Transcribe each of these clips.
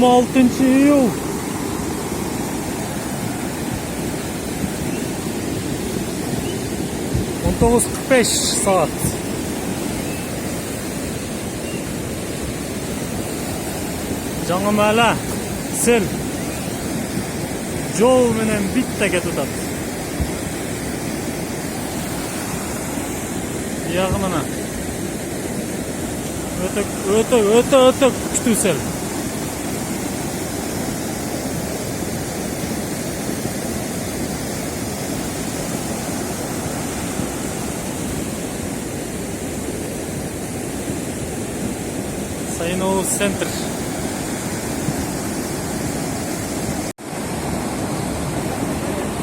26-iyul 19:45 saat. Жаңы мәлі сел жол менен битте кетіп атат. Яғымына өте күштүү сел. Сайынауыз центр.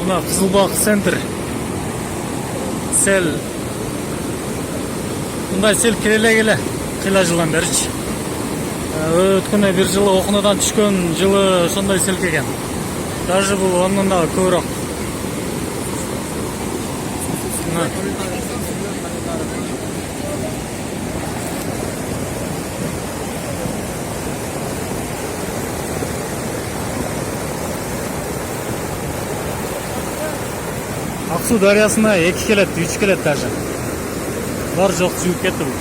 Мына Қызылбақ центр. Сел. Мындай сел келе қила жылдан берчи. Өткөнө бир жылы окунадан түшкөн жылы ошондой сел келген. Даже бул андан да көбүрөөк. Аксу дарыясына 2 келет, 3 келет даже. Бар жоқ жууп кетти бул.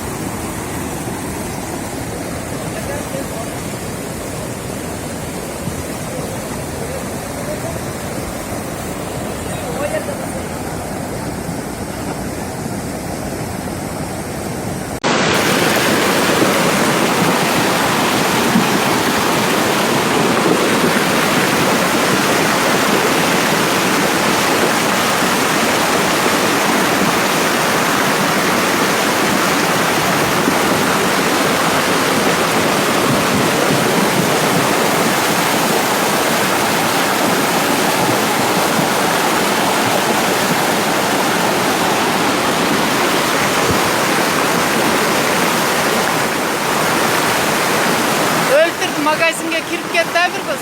Magazinga kirib ketdi bir qiz.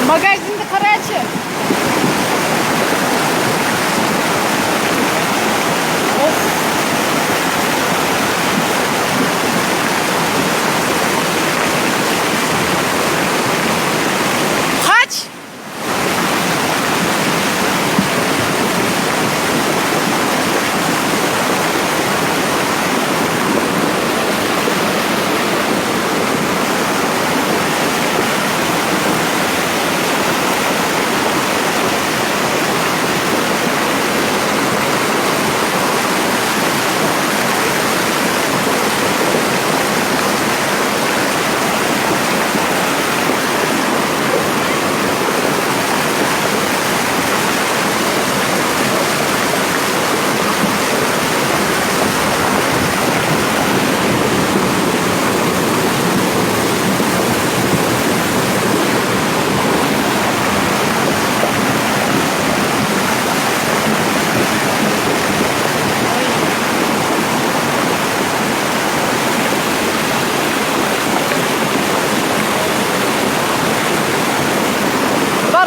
Magazinni qarachi.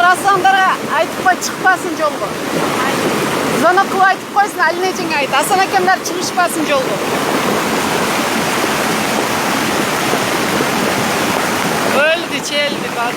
Aslanlara aytıp koy çıkmasın yolgu. Zona kıva aytıp koysun Alineciğin ayt. Aslan hakemler çıkışmasın yolgu. Öldü çeldi bak.